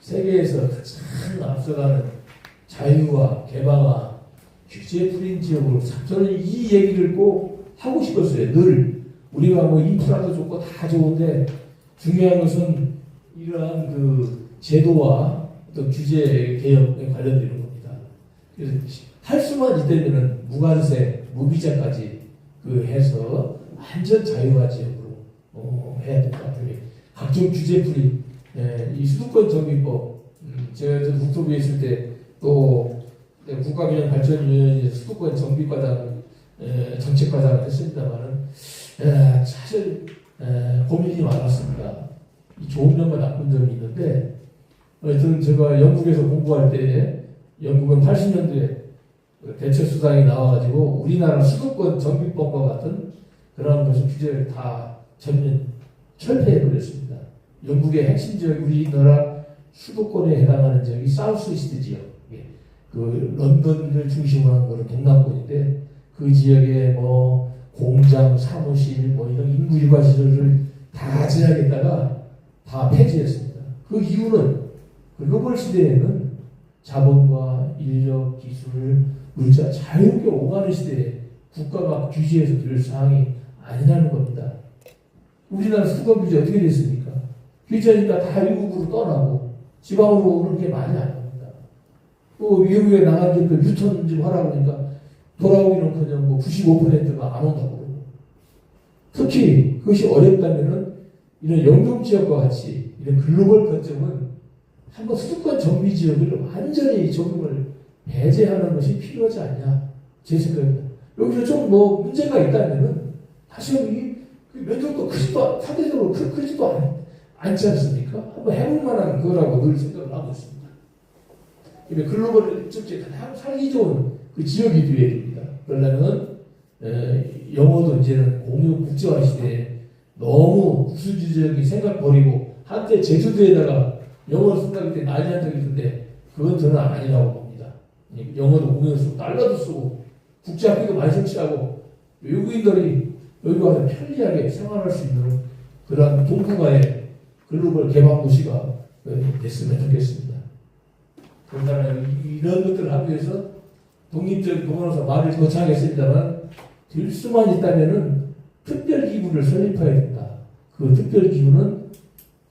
Speaker 2: 세계에서 가장 앞서가는 자유와 개방화, 규제 풀린 지역으로 저는 이 얘기를 꼭 하고 싶었어요. 늘 우리가 뭐 인프라도 좋고 다 좋은데 중요한 것은 이러한 그 제도와 어떤 규제 개혁에 관련되는 겁니다. 그래서 할 수만 있다면은 무관세, 무비자까지 해서 완전 자유화 지역으로 해야 될 것 같아요. 각종 규제 풀이, 이 수도권 정비법, 제가 국토부에 있을 때 또 국가균형발전위원회 수도권 정비과장 정책과장을 했습니다만은 사실 고민이 많았습니다. 이 좋은 점과 나쁜 점이 있는데 하여튼 제가 영국에서 공부할 때 영국은 80년도에 대처수당이 나와가지고 우리나라 수도권 정비법과 같은 그런 것을 규제를 다 전면 철폐해버렸습니다. 영국의 핵심 지역 우리나라 수도권에 해당하는 지역이 사우스 이스트 지역, 그 런던을 중심으로 한 거는 동남권인데 그 지역에 뭐 공장, 사무실, 뭐 이런 인구 일과 시설을 다 제약했다가 다 폐지했습니다. 그 이유는 글로벌 시대에는 자본과 인력, 기술, 물자 자유롭게 오가는 시대에 국가가 규제해서 될 사항이 아니라는 겁니다. 우리나라 수거 규제 어떻게 됐습니까? 규제하니까 다 외국으로 떠나고 지방으로 오는 게 많이 안 납니다. 또 외국에 나간 그 유턴 좀 하라고 하니까 돌아오기는커녕 뭐 95%가 안 온다고 그러고. 특히 그것이 어렵다면은 이런 영동 지역과 같이 이런 글로벌 거점은 한번 수도권 정비 지역을 완전히 적용을 배제하는 것이 필요하지 않냐 제 생각입니다. 여기서 좀 뭐 문제가 있다면은 다시 여기 면적도 크지도 상대적으로 크지도 않지 않습니까? 한번 해볼 만한 거라고 늘 생각을 하고 있습니다. 글로벌 쪽에 가장 살기 좋은 그 지역이 되어야 됩니다. 그러려면 영어도 이제는 공유 국제화 시대에 너무 구수주의적인 생각 버리고 한때 제주도에다가 영어를 쓴다고 때 난리 난 적이 있는데 그건 저는 아니라고 봅니다. 영어도 공유를 쓰고 달러도 쓰고 국제학교도 많이 설치하고 외국인들이 여기 와서 편리하게 생활할 수 있는 그런 동북아의 글로벌 개방 도시가 됐으면 좋겠습니다. 그러나 이런 것들을 하기 위해서 독립적인 공헌으로서 말을 거창하겠습니다만 될 수만 있다면은 특별기구를 설립해야 된다. 그 특별기구는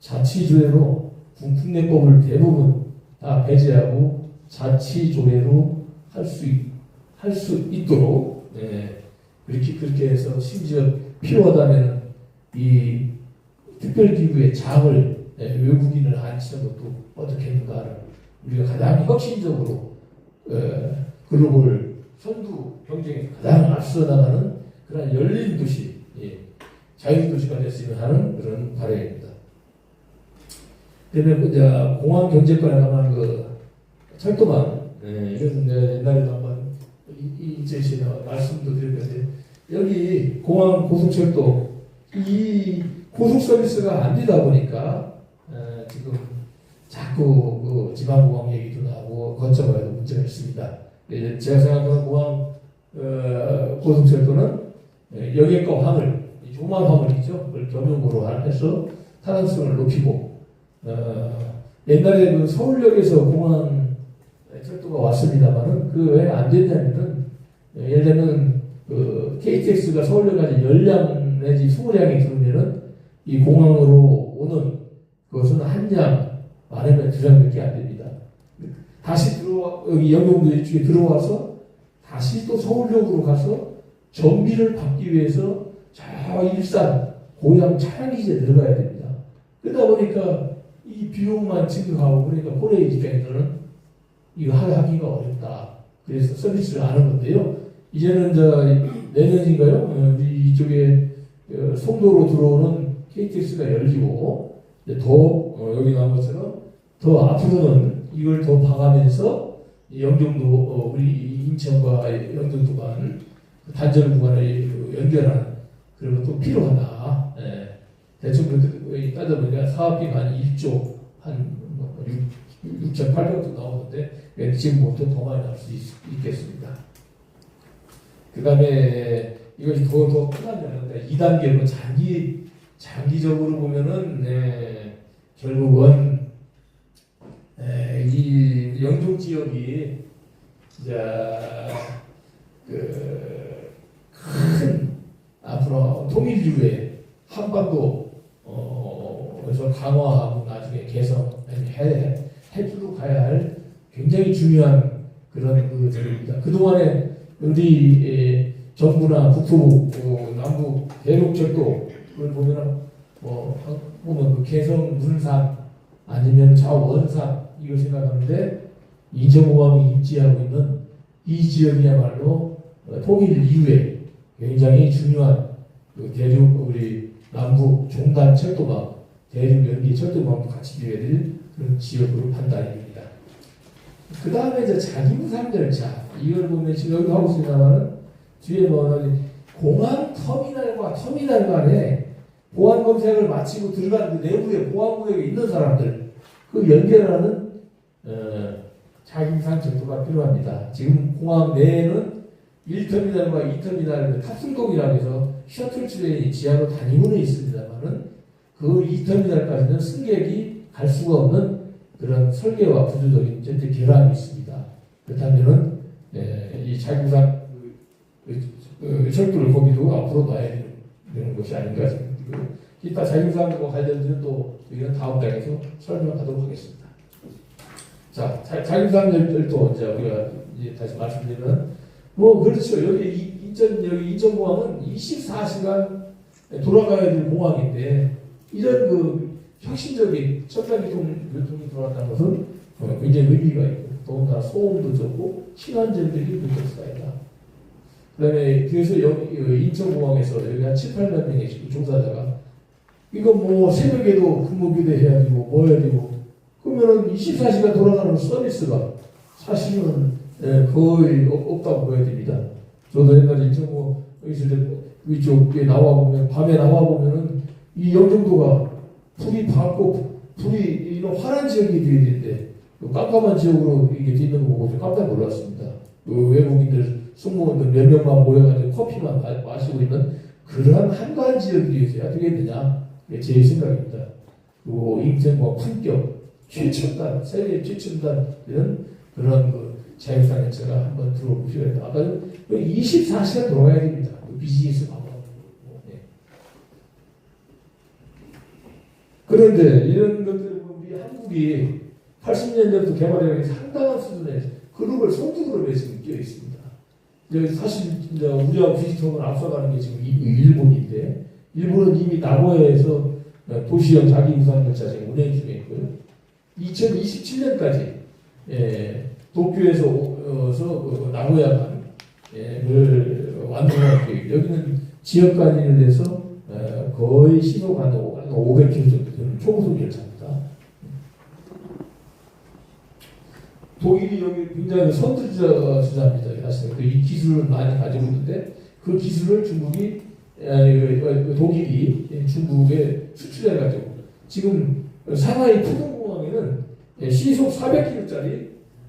Speaker 2: 자치조례로 국내법을 대부분 다 배제하고 자치조례로 할 수 있도록 그렇게 해서 심지어 필요하다면 이 특별기구의 장을 외국인을 앉히는 것도 어떻겠는가를 우리가 가장 혁신적으로 글로벌 선두 경쟁에 가장 앞서 나가는 그런 열린 도시, 자유도시가 됐으면 하는 그런 바람입니다. 그다음에 이제 공항 경제과에 나가는 그 철도망, 이것은 내가 옛날에도 한번 이재 씨가 말씀도 드렸는데 여기 공항 고속철도 이 고속 서비스가 안 되다 보니까 지금 자꾸 그 지방공항 얘기도 나오고 거쳐가도 문제가 있습니다. 제가 생각하는 공항 고속철도는 여객과 화물, 조만 화물이죠. 그걸 겸용으로 해서 타당성을 높이고 옛날에 그 서울역에서 공항 철도가 왔습니다만은 그 왜 안 됐냐면은 예를 들면 그 KTX가 서울역까지 10량 내지 20량이 들어오면은 이 공항으로 오는 그것은 한 량, 많으면 2량밖에 안 됩니다. 다시 여기 영종도 이쪽에 들어와서 다시 또 서울역으로 가서 정비를 받기 위해서 저 일산 고향 차량기지에 들어가야 됩니다. 그러다 보니까 이 비용만 증가하고 그러니까 고래 입장에서는 이거 하기가 어렵다. 그래서 서비스를 안 하는 건데요. 이제는 내년인가요? 이쪽에 송도로 들어오는 KTX가 열리고 더 여기 나온 것처럼 더 앞으로는 이걸 더 봐가면서 영종도 우리 인천과 영종도 간 단절 구간을 연결하는 그런 것도 필요하다. 대충 그렇게 따져보니까 사업비가 한 1조 한 6,800도 나오는데 지금부터 더 많이 나올 수 있겠습니다. 그 다음에 이것이 더 크다면 2단계로 장기적으로 보면은 결국은 이 영종 지역이 큰 앞으로 통일 이후에 한반도 그래서 강화하고 나중에 개성 해주로 가야 할 굉장히 중요한 그런 것들입니다. 그동안에 우리 정부나 국토부 남부 대륙철도 그걸 보면 그 개성 문산 아니면 저 원산 이걸 생각하는데 인천공항이 입지하고 있는 이 지역이야말로 통일 이후에 굉장히 중요한 그 대륙 우리 남북 종단 철도망, 대륙 연계 철도망도 같이 비워야 될 그런 지역으로 판단이 됩니다. 그 다음에 이제 자기부상 절차 이걸 보면 지금 여기 하고 있습니다만은 뒤에 뭐는 공항 터미널과 터미널 간에 보안 검색을 마치고 들어간 그 내부에 보안구역에 있는 사람들 그 연결하는 자기부상 절도가 필요합니다. 지금 공항 내에는 1터미널과 2터미널 탑승동이라고 해서 셔틀 트레인이 지하로 다니고는 있습니다만은 그 2터미널까지는 승객이 갈 수가 없는 그런 설계와 구조적인 전체 결함이 있습니다. 그렇다면은 이 자기부상 철도를 거기도 앞으로 놔야 되는 것이 아닌가 생각합니다. 이따 자기부상과 관련된 또 이런 다음 장에서 설명하도록 하겠습니다. 자, 자기부상 절도 이제 우리가 이제 다시 말씀드리면 뭐 그렇죠. 여기 인천공항은 24시간 돌아가야 될 공항인데 이런 그 혁신적인 첨단 교통이 들어왔다는 것은 굉장히 의미가 있고 더군다나 소음도 적고 친환경적인 교통수단이다. 그다음에 그래서 여기 인천공항에서 여기 한 7, 8만 명의 종사자가 이거 뭐 새벽에도 근무 교대해야 되고 뭐 해야 되고 그러면은 24시간 돌아가는 서비스가 사실은 거의 없다고 보여야 됩니다. 저도 옛날에 인천공항 있을 때 이쪽에 나와보면 밤에 나와보면은 이 영종도가 불이 밝고 불이 이런 환한 지역이 되어야 되는데 깜깜한 지역으로 이게 있는 거 보고 좀 깜짝 놀랐습니다. 그 외국인들 승무원들 몇 명만 모여가지고 커피만 마시고 있는 그러한 한가한 지역이 되어야 되겠느냐 제 생각입니다. 그리고 인천공항 품격 최첨단 세계 최첨단 이런 그런 그 자율상 연체가 한번 들어보셔야 됩니다. 아까 24시간 돌아가야 됩니다. 비즈니스 방법. 그런데 이런 것들을 우리 한국이 80년대부터 개발해 상당한 수준의 그룹을 선두그룹에 지금 끼어 있습니다. 사실 우리하고 비슷한 앞서가는 게 지금 일본인데 일본은 이미 나고야에서 도시형 자기부상 열차 지금 운행 중에 있고요. 2027년까지 도쿄에서 나고야간 완성할 계획. 여기는 지역 관리를 해서 거의 시속 한 500km 정도 되는 초고속 열차입니다. 독일이 여기 굉장히 선두주자입니다. 사실 이 기술을 많이 가지고 있는데 그 기술을 독일이 중국에 수출해가지고 지금 상하이 푸동공항에는 시속 400km짜리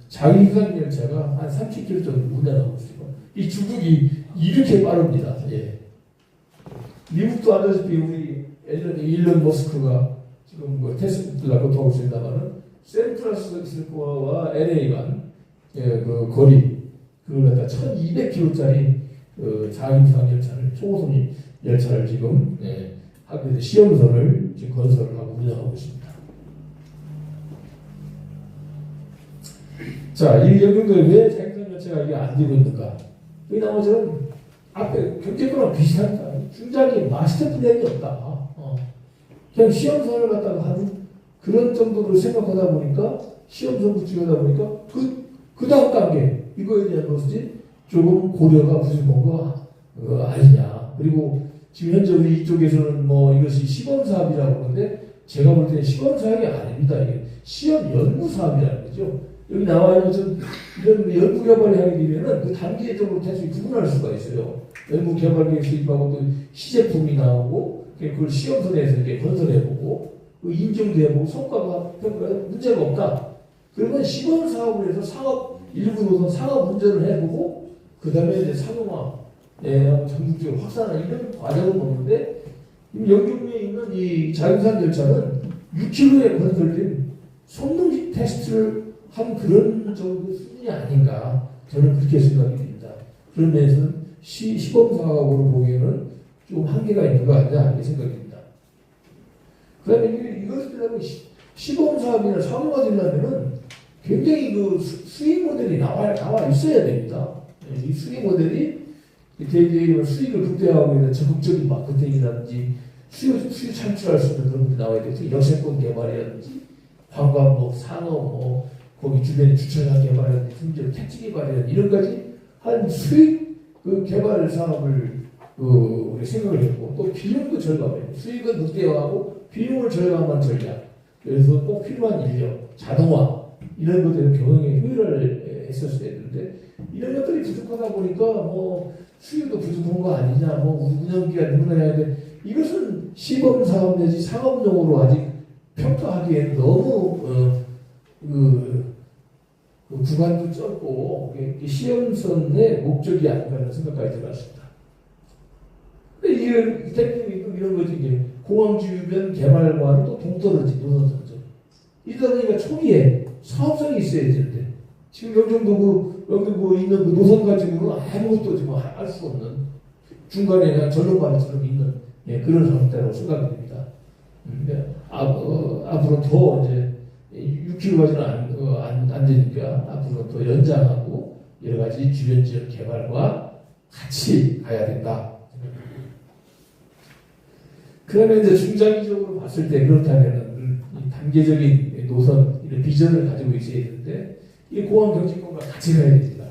Speaker 2: 자기부상 열차가 한 30km 정도 운행하고 있어요. 이 중국이 이렇게 빠릅니다. 미국도 알다시피 우리 일론 머스크가 지금 뭐 테슬라 하고 있습니다만은 샌프란시스코와 LA 간 그 거리 그걸 갖다 1200km짜리 자기부상 열차를 초고속 열차를 지금 하기 위해서 시험선을 지금 건설을 하고 운영하고 있습니다. 자, 이 영종도에 왜 자기부상 열차가 이게 안 되고 있는가? 이 나머지는 앞에 경제권랑 비슷합니다. 중장기 마스터 플랜이 없다. 그냥 시험선을 갖다가 하는 그런 정도로 생각하다 보니까 시험선을 찍어다 보니까 그 다음 단계 이거에 대한 것이 조금 고려가 부족한 거 아니냐. 그리고 지금 현재 우리 이쪽에서는 뭐 이것이 시범 사업이라고 하는데 제가 볼 때는 시범 사업이 아닙니다. 이게 시험 연구 사업이라는 거죠. 여기 나와 있는 것은 이런 연구 개발을 하게 되면은 그 단계적으로 대충 구분할 수가 있어요. 연구 개발 계획 수립하고 또 시제품이 나오고 그걸 시험선에서 이렇게 건설해보고 그 인정도 해보고 성과가 평가가 문제가 없다. 그러면 시범 사업을 해서 상업 일부 노선 상업 운전을 해보고 그 다음에 이제 상용화, 전국적으로 확산하는 이런 과정을 보는데 영종도에 있는 이 자율상 열차는 6km에 건설된 성능 테스트를 한 그런 정도 수준이 아닌가 저는 그렇게 생각이 됩니다. 그런 면에서는 시범 사업으로 보기에는 좀 한계가 있는 거 아니냐 이렇게 생각이 듭니다. 그 다음에 이것을 시범 사업이나 상용화 되려면은 굉장히 그 수익 모델이 나와 있어야 됩니다. 이 수익 모델이 수익을 극대화하기 위해서 적극적인 마케팅이라든지 수익 창출할 수 있는 그런 것이 나와야 되죠. 역세권 개발이라든지 관광, 산업, 거기 주변에 주차장 개발이라든지 심지어 택지 개발이라든지 이런 가지 한 수익 그 개발 사업을 우리 생각을 했고 또 비용도 절감해요. 수익은 극대화하고 비용을 절감한 전략. 그래서 꼭 필요한 인력, 자동화 이런 것들에 경영에 효율을 했었어야 되는데 이런 것들이 부족하다 보니까 뭐 수익도 부족한 거 아니냐, 뭐 운영비가 늘어나야 돼. 이것은 시범 사업 내지 상업용으로 아직 평가하기에는 너무 그 구간도 짧고 시험선의 목적이 아닌가 하는 생각까지 들었습니다. 근데 이런 대표님이 이런 거지 이게 공항 주변 개발과는 또 동떨어진 노선 선정. 이러다 보니까 초기에 사업성이 있어야 되는데 지금 여기 정도 여기 뭐 있는 그 노선 가지고는 아무것도 지금 할 수 없는 중간에 그냥 전론관처럼 있는 그런 상태라고 생각이 됩니다. 앞으로 더 이제 6km까지는 안 되니까 앞으로 더 연장하고 여러 가지 주변 지역 개발과 같이 가야 된다. 그러면 이제 중장기적으로 봤을 때 그렇다면은 단계적인 노선, 이런 비전을 가지고 있어야 되는데 이 공항 경제권과 같이 가야 됩니다.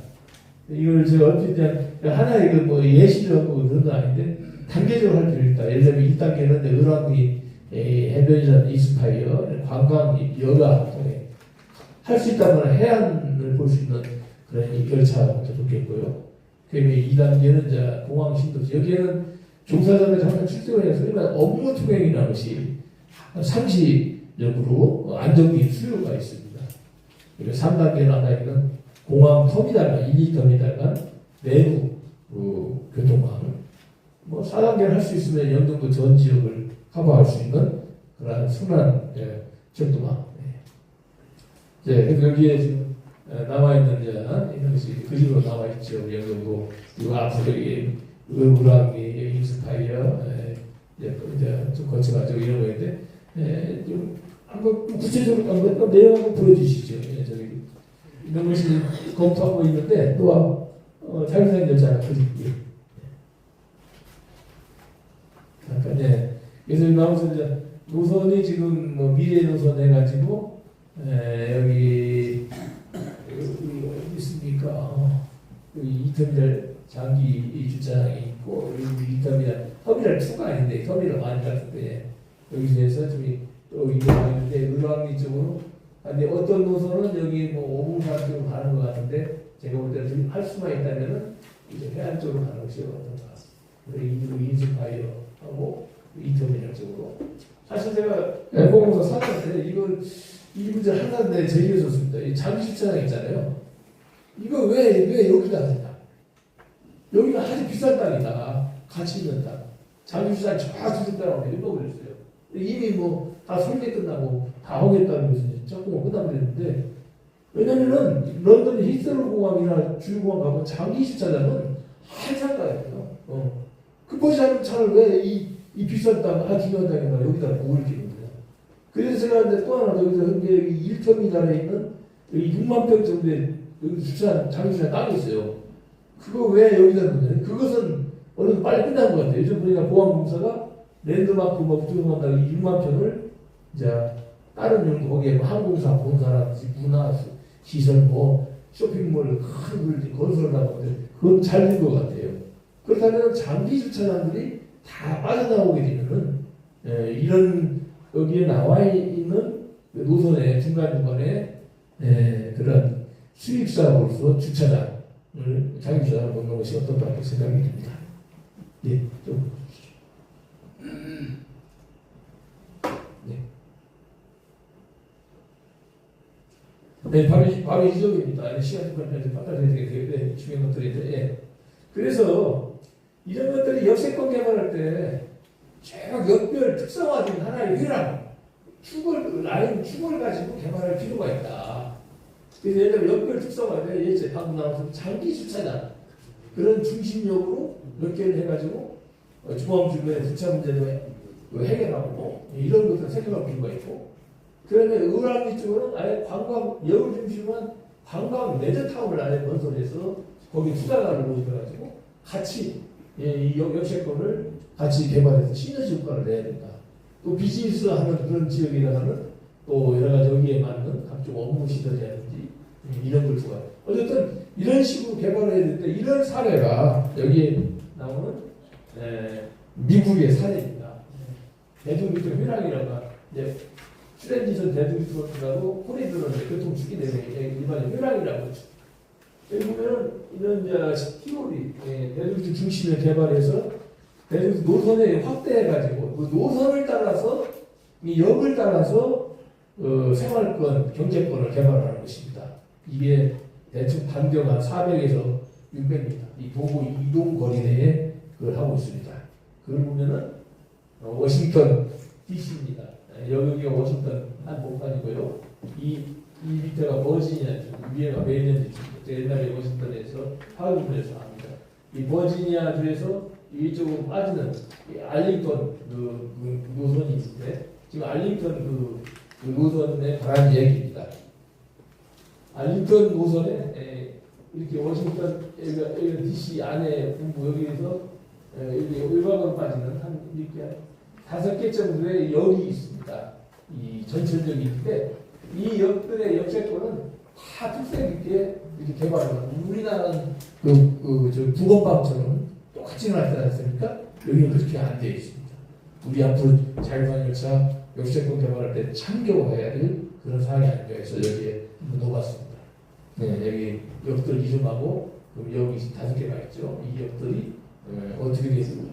Speaker 2: 이걸 제가 얼핏 그냥 하나의 뭐 예시를 하고 그런 건 아닌데 단계적으로 할 필요 있다. 예를 들면 1단계는 을왕리 해변이나 이스파이어 관광 여가 통해 할 수 있다면 해안을 볼 수 있는 그런 열차가 좋겠고요. 그다음에 2단계는 이제 공항 신도시 여기에는 종사자들 잠깐 출퇴근해서 일반 업무 통행이라는 것이 상시적으로 안정적인 수요가 있습니다. 그리고 3단계는 아까 있는 공항 터미널과 1, 2터미널과 내부 교통망 뭐 4단계를 할 수 있으면 영등도 전 지역을 커버할 수 있는 그런 순환 철도망. 그래서 여기에 지금 나와 있는 이런 것이 그림으로 나와 있죠. 영등도 이 앞으로 을왕리 인스파이어 이제 좀 거쳐가지고 이런 거인데 좀 한번 구체적으로 한번 내용 한번 보여주시죠. 저기 이런 것이 검토하고 있는데 또 자율사행 열차가 그릴게요. 잠깐 그래서 나오면서 이제 노선이 지금 뭐 미래 노선 해가지고 여기 어디 있습니까? 이터미널 장기 주차장이 있고 여기 이터미널 터미널 2가 아닌데 터미널 1 같은데 여기서 해서 저기 또 이거 있는데 을왕리 쪽으로 근데 어떤 노선은 여기 뭐 오봉산 쪽으로 가는 것 같은데 제가 볼 때는 할 수만 있다면은 이제 해안 쪽으로 가는 것이 어떤가? 우리 인스파이어 하고 이터미널 쪽으로. 사실 제가 공항에서 살았는데 이 문제 하나인데 제기해줬습니다. 이 장기 주차장 있잖아요. 이거 왜 여기다 하냐? 여기가 아주 비싼 땅이다. 가치 있는 땅. 장기 주차장 쫙 두는 땅하고 읽어버렸어요. 이미 뭐 다 설계 끝나고 다 하겠다는 것은 조금 끝나버렸는데 왜냐면은 런던 히스로 공항이나 주요공항 가면 장기 주차장은 한상가예요. 그것이 않은 차를 왜 이 비싼 땅, 중요한 땅에다 여기다 모을 게 있는 거야. 그래서 제가 이제 또 하나 여기서 1터미널에 있는 여기 6만 평 정도의 여기 주차장, 장기 주차장 땅이 있어요. 그거 왜 여기다 놓냐? 그것은 어느 정도 빨리 끝난 것 같아요. 요즘 보니까 보안공사가 랜드마크 뭐 부동산다고 6만 평을 이제 다른 용도 거기에 뭐 항공사, 본사라든지 문화 시설, 뭐 쇼핑몰 큰 빌딩 건설하고 그건 잘 된 것 같아요. 그렇다면 장기 주차장들이 다 빠져나오게 되면은 이런 여기에 나와 있는 노선의 중간중간에 그런 수익 사업으로서 주차장을 장기 주차장을 놓는 것이 어떤가 생각이 듭니다. 네, 좀. 네, 바로 이 지점입니다. 시간 관계에서 빠따져야 되게 중요한 것들인데, 그래서 이런 것들이 역세권 개발할 때 쭉 역별 특성화 중 하나의 유일한 라인 축을 가지고 개발할 필요가 있다. 그래서 예를 들면 역별 특성화인데 예전에 방금 나와서 장기 주차장 그런 중심적으로 몇 개를 해가지고 중앙 주변의 주차 문제도 해결하고 이런 것들 생각할 필요가 있고. 그러면 을왕리 쪽은 아예 관광, 여울 중심은 관광 레저타운을 아예 건설해서 거기 투자가를 모셔가지고 같이 이 역세권을 같이 개발해서 시너지 효과를 내야 된다. 또 비즈니스 하는 그런 지역이라서는 또 여러 가지 여기에 맞는 각종 업무 시설이라든지 이런 걸 좋아해요. 어쨌든 이런 식으로 개발을 해야 되는데 이런 사례가 여기에 나오는 미국의 사례입니다. 대중교통 회랑이라고 이제 트랜지션 대중교통이라고 코리도는 교통주기 내에 일반적 회랑이라고 하죠. 여기 보면은 이런 이제 티오리 대중교통 중심을 개발해서 대중교통 노선을 확대해가지고 그 노선을 따라서 이 역을 따라서 생활권, 경제권을 개발하는 것입니다. 이게 대충 반경 한 400에서 600m 이 도보 이동 거리 내에 그걸 하고 있습니다. 그걸 보면은 워싱턴 DC입니다. 여기가 워싱턴 한복판이고요. 이 밑에가 버지니아 주, 위에가 메릴랜드 주. 옛날에 워싱턴에서 하우문에서 합니다. 이 버지니아 주에서 이쪽으로 빠지는 이 알링턴 그 노선이 있는데 지금 알링턴 그 노선에 관한 얘기입니다. 알링턴 노선에 이렇게 워싱턴 여기 DC 안에 분부 여기에서 여기 일반으로 빠지는 한 이렇게 5개 정도의 역이 있습니다. 이 전철역인데 이 역들의 역세권은 다 특색 있게 이렇게 개발을 우리나라는 저 부건방처럼 똑같이 나지 않습니까? 여기는 그렇게 안 되어 있습니다. 우리 앞으로 자율방열차 역세권 개발할 때 참고해야 될 그런 사항이 아닌가 해서 여기에 넣어봤습니다. 네, 여기 역들 이름하고 여기 5개가 있죠. 이 역들이 어떻게 되어 있습니까?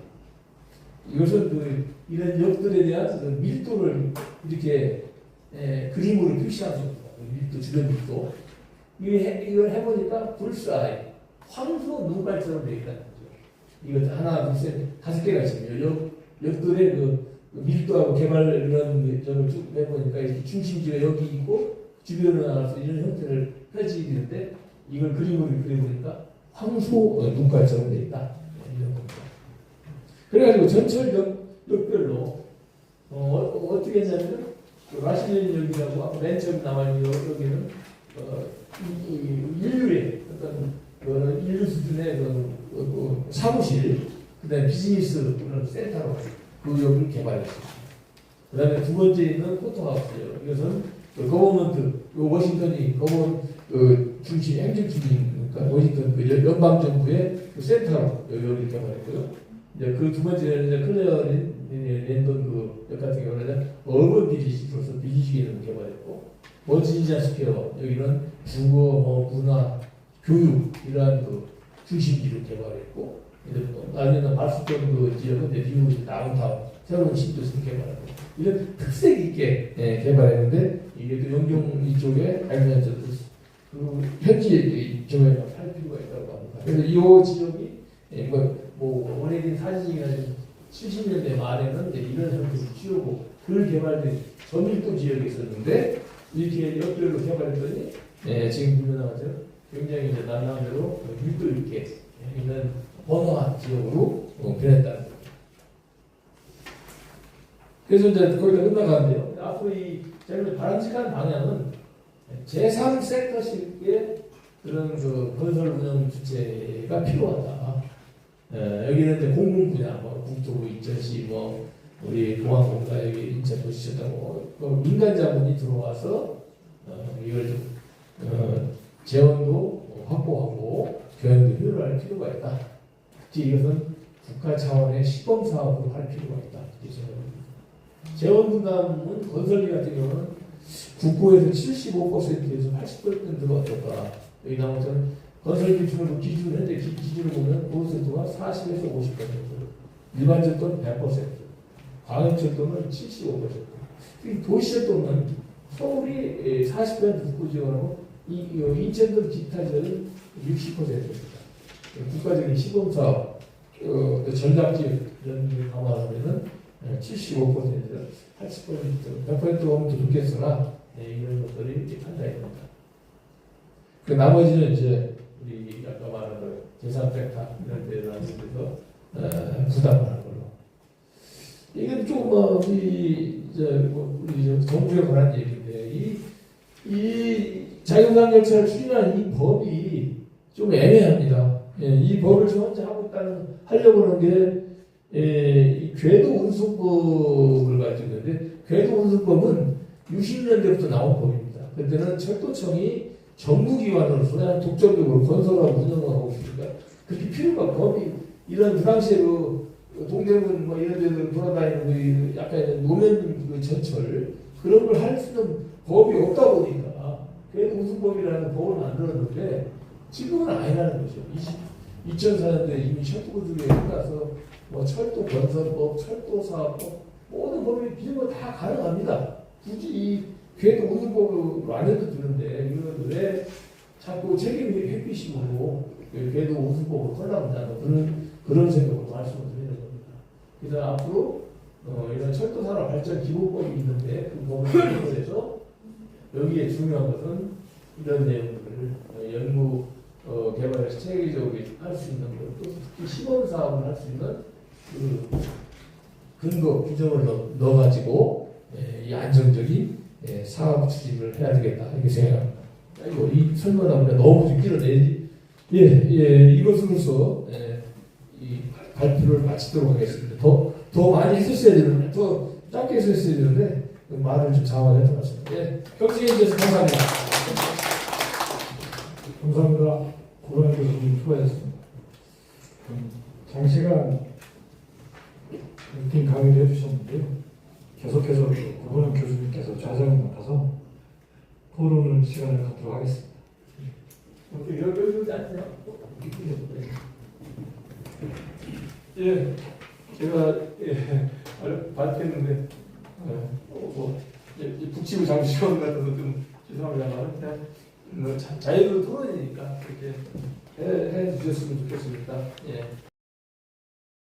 Speaker 2: 이것은 이런 역들에 대한 밀도를 이렇게 그림으로 표시한 겁니다. 밀도, 주변 밀도. 이걸 해보니까 불사의 황소 눈깔처럼 되어 있다는 거죠. 이거 하나, 둘, 셋, 5개가 있습니다. 역들의 그 밀도하고 개발 이런 점을 쭉 해보니까 중심지가 여기 있고 주변으로 나가서 이런 형태를 펼치는데 이걸 그림으로 그려보니까 황소 눈깔처럼 되어 있다. 이런 겁니다. 그래가지고 전철 역별로 어떻게 했냐면 라시린 역이라고 아까 맨 처음 남아있는 여기는 인류의 어떤 인류 수준의 사무실 그다음에 비즈니스 그런 센터로 그 역을 개발했습니다. 그다음에 두 번째 있는 포토하우스요. 이것은 거버먼트 워싱턴이 거버먼 중심 행정 중심이니까 워싱턴 연방 정부의 센터로 역을 개발했고요. 이제 그 두 번째는 이제 클레어린 랜던 역 같은 경우는 어번 비리시로서 비리시기를 개발했고 버지니아 스퀘어 여기는 주거, 문화, 교육 이러한 중심지를 개발했고 나중에는 발수권 지역은 이제 미국의 다운타운 새로운 신도시를 개발하고 이런 특색 있게 개발했는데 이게 또 영종 이쪽에 알면서 현지 경험을 할 필요가 있다고 합니다. 그래서 이 지역이 뭐 원래는 사진이나 70년대 말에는 이제 이런 형태로 키우고 그 개발된 저밀도 지역에 있었는데 이렇게 역별로 개발했더니 지금 보면 것처럼 굉장히 이제 나름대로 밀도 있게 있는 번화한 지역으로 변했다는 거죠. 그래서 이제 거기다 끝나가는데요. 앞으로 이 저희는 바람직한 방향은 제3섹터식의 그런 건설 운영 주체가 필요하다. 여기는 이제 공공 분야, 국토부, 인천시, 우리 공항공사 여기 인천 도시셨다고 민간 자본이 들어와서 이걸 좀 재원도 확보하고 교육도 효율화할 필요가 있다. 특히 이것은 국가 차원의 시범 사업으로 할 필요가 있다. 재원 분담은 건설비 같은 경우는 국고에서 75%에서 80%가 어떨까. 여기 나온 것처럼 건설 기준으로 현재 기준을 보면 고속철도가 40에서 50%, 일반 철도는 100%, 광역철도는 75%. 도시철도는 서울이 40% 국고 지원하고 인천도 기타 지원은 60%입니다. 국가적인 시범사업, 전략지역 이런 게 감안하면은 75%에서 80%, 100%가 더 좋겠으나 이런 것들이 판단이 됩니다. 그 나머지는 이제 우리 아까 말한 제3섹터 이런 데서 부담하는 걸로. 이건 좀 우리 정부에 관한 얘기인데 이 자율방열차를 추진하는 이 법이 좀 애매합니다. 이 법을 현재 하려고 하는 게 궤도 운송법을 가지고 있는데 궤도 운송법은 60년대부터 나온 법입니다. 그때는 철도청이 정부기관으로서 그냥 독점적으로 건설하고 운영하고 있으니까 그렇게 필요가 법이 이런 그 당시에 그 동대문 뭐 이런 데들 돌아다니는 그 약간 이런 노면 그 전철 그런 걸 할 수 있는 법이 없다 보니까 그래도 우승법이라는 법을 만들었는데 지금은 아니라는 거죠. 2004년도에 이미 철도구조에 따라서 뭐 철도 건설법, 철도 사업법 모든 법이 비정은 다 가능합니다. 굳이 이 궤도 우승법으로 안 해도 되는데 이걸 왜 자꾸 책임이 회피식으로 궤도 우승법으로 하려고 한다는 그런 생각으로 말씀을 드리는 겁니다. 그래서 앞으로 이런 철도 산업 발전 기본법이 있는데 그 법을 개정해서 여기에 중요한 것은 이런 내용들을 연구 개발에서 체계적으로 할 수 있는 것, 또 특히 시범 사업을 할 수 있는 그 근거 규정을 넣어가지고 이 안정적인 사업 추진을 해야 되겠다 이렇게 생각합니다. 아이고 이 설명하면 너무 좀 길어내지. 이것으로서 이 발표를 마치도록 하겠습니다. 더 많이 했었어야 되는데, 더 짧게 했었어야 되는데 말을 좀 장관해 들었습니다. 경청해 주셔서 감사합니다.
Speaker 3: 감사합니다. 고란 교수님 수고하셨습니다. 장시간 루틴 강의를 해주셨는데요. 계속해서 고란 교수님께서 좌장을 맡아서 토론 시간을 갖도록 하겠습니다.
Speaker 2: 여기 앉으세요. 제가 발표했는데 북치고 잠시 시간 같아서 좀 죄송합니다만 그냥 자유로 토론이니까 그렇게 해 주셨으면 좋겠습니다.